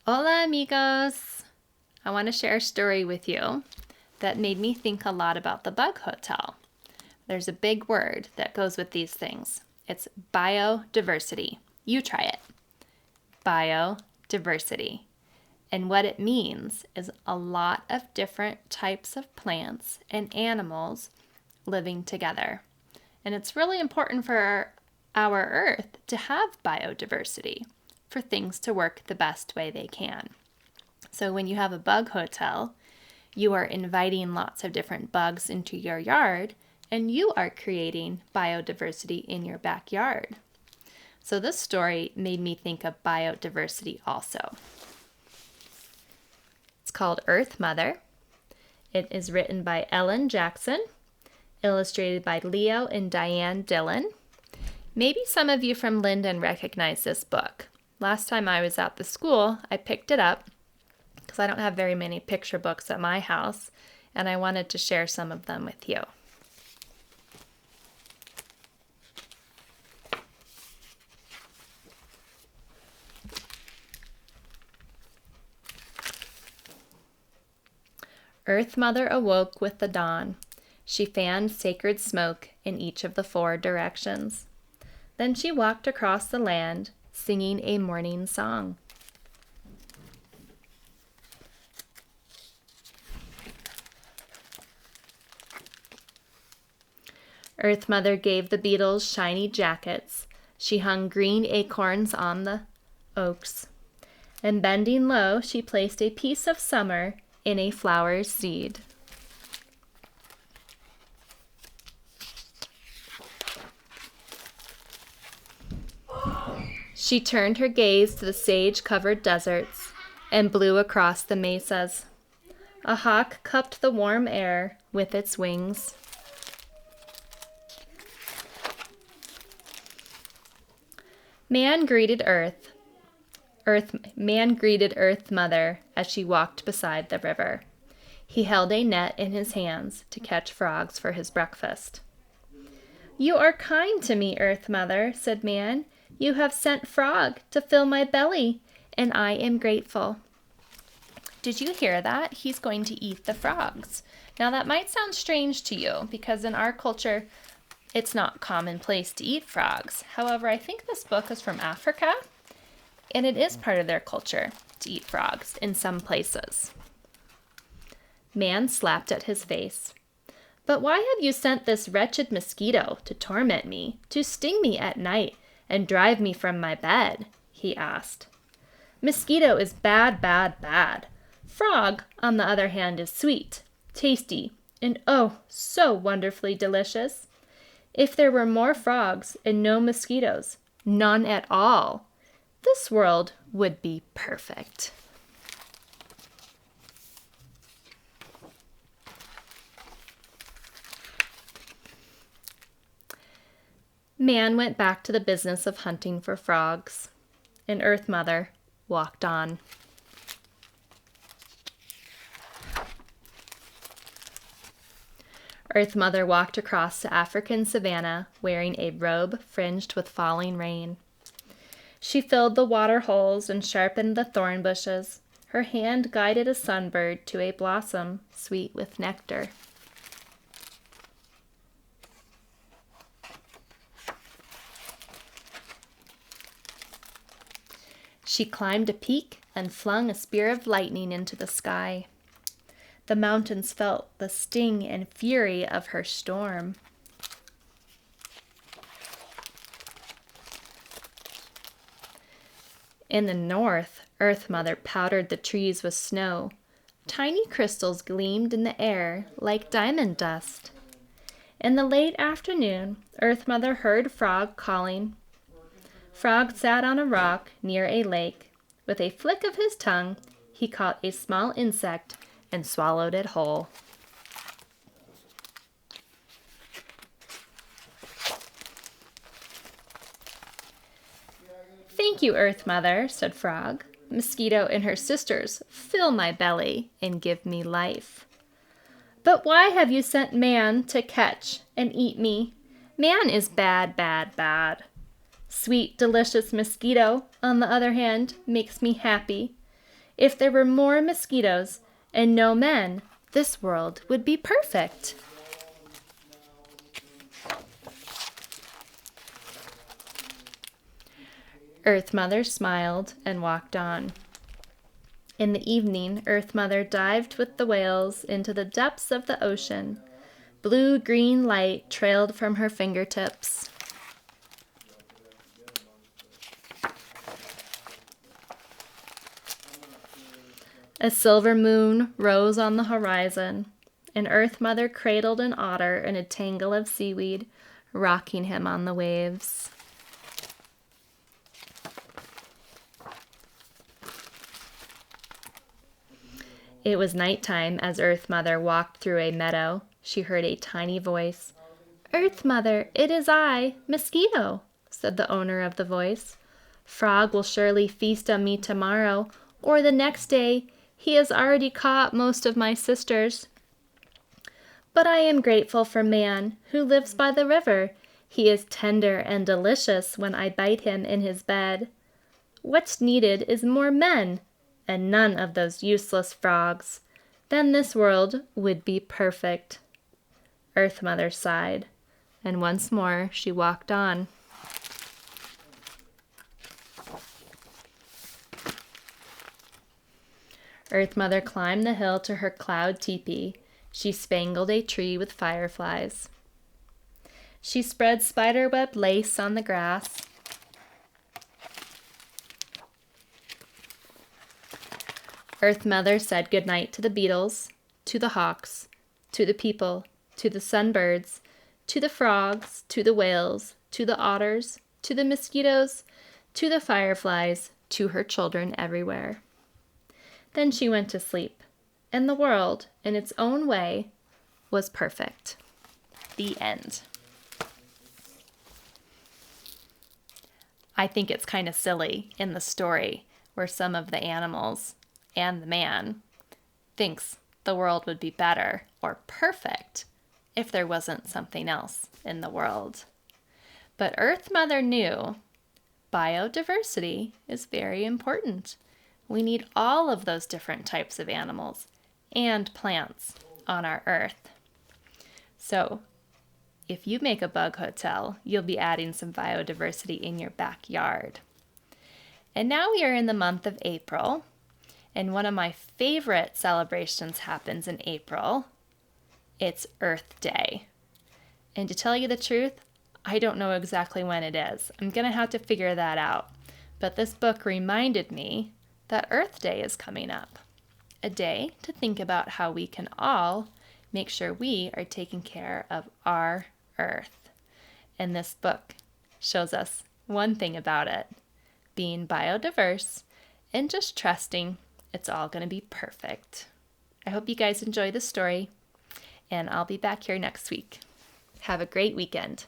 Hola, amigos! I want to share a story with you that made me think a lot about the Bug Hotel. There's a big word that goes with these things. It's biodiversity. You try it. Biodiversity. And what it means is a lot of different types of plants and animals living together. And it's really important for our Earth to have biodiversity, for things to work the best way they can. So when you have a bug hotel, you are inviting lots of different bugs into your yard, and you are creating biodiversity in your backyard. So this story made me think of biodiversity also. It's called Earth Mother. It is written by Ellen Jackson, illustrated by Leo and Diane Dillon. Maybe some of you from Linden recognize this book. Last time I was at the school, I picked it up because I don't have very many picture books at my house, and I wanted to share some of them with you. Earth Mother awoke with the dawn. She fanned sacred smoke in each of the 4 directions. Then she walked across the land, singing a morning song. Earth Mother gave the beetles shiny jackets. She hung green acorns on the oaks. And bending low, she placed a piece of summer in a flower's seed. She turned her gaze to the sage-covered deserts and blew across the mesas. A hawk cupped the warm air with its wings. Man greeted Earth Mother as she walked beside the river. He held a net in his hands to catch frogs for his breakfast. "You are kind to me, Earth Mother," said Man. "You have sent frog to fill my belly, and I am grateful." Did you hear that? He's going to eat the frogs. Now that might sound strange to you because in our culture, it's not commonplace to eat frogs. However, I think this book is from Africa, and it is part of their culture to eat frogs in some places. Man slapped at his face. "But why have you sent this wretched mosquito to torment me, to sting me at night and drive me from my bed?" he asked. "Mosquito is bad, bad, bad. Frog, on the other hand, is sweet, tasty, and oh, so wonderfully delicious. If there were more frogs and no mosquitoes, none at all, this world would be perfect." Man went back to the business of hunting for frogs, and Earth Mother walked on. Earth Mother walked across the African savanna wearing a robe fringed with falling rain. She filled the water holes and sharpened the thorn bushes. Her hand guided a sunbird to a blossom sweet with nectar. She climbed a peak and flung a spear of lightning into the sky. The mountains felt the sting and fury of her storm. In the north, Earth Mother powdered the trees with snow. Tiny crystals gleamed in the air like diamond dust. In the late afternoon, Earth Mother heard Frog calling. Frog sat on a rock near a lake. With a flick of his tongue, he caught a small insect and swallowed it whole. "Thank you, Earth Mother," said Frog. "Mosquito and her sisters fill my belly and give me life." "But why have you sent Man to catch and eat me? Man is bad, bad, bad. Sweet, delicious mosquito, on the other hand, makes me happy. If there were more mosquitoes and no men, this world would be perfect. Earth Mother smiled and walked on. In the evening, Earth Mother dived with the whales into the depths of the ocean. Blue-green light trailed from her fingertips. A silver moon rose on the horizon, and Earth Mother cradled an otter in a tangle of seaweed, rocking him on the waves. It was nighttime as Earth Mother walked through a meadow. She heard a tiny voice. "Earth Mother, it is I, Mosquito," said the owner of the voice. "Frog will surely feast on me tomorrow, or the next day. He has already caught most of my sisters. But I am grateful for Man, who lives by the river. He is tender and delicious when I bite him in his bed. What's needed is more men, and none of those useless frogs. Then this world would be perfect." Earth Mother sighed, and once more she walked on. Earth Mother climbed the hill to her cloud teepee. She spangled a tree with fireflies. She spread spiderweb lace on the grass. Earth Mother said goodnight to the beetles, to the hawks, to the people, to the sunbirds, to the frogs, to the whales, to the otters, to the mosquitoes, to the fireflies, to her children everywhere. Then she went to sleep, and the world, in its own way, was perfect. The end. I think it's kind of silly in the story where some of the animals and the man thinks the world would be better or perfect if there wasn't something else in the world. But Earth Mother knew biodiversity is very important. We need all of those different types of animals and plants on our Earth. So if you make a bug hotel, you'll be adding some biodiversity in your backyard. And now we are in the month of April, and one of my favorite celebrations happens in April. It's Earth Day. And to tell you the truth, I don't know exactly when it is. I'm going to have to figure that out. But this book reminded me that Earth Day is coming up. A day to think about how we can all make sure we are taking care of our Earth. And this book shows us one thing about it, being biodiverse and just trusting it's all going to be perfect. I hope you guys enjoy the story, and I'll be back here next week. Have a great weekend.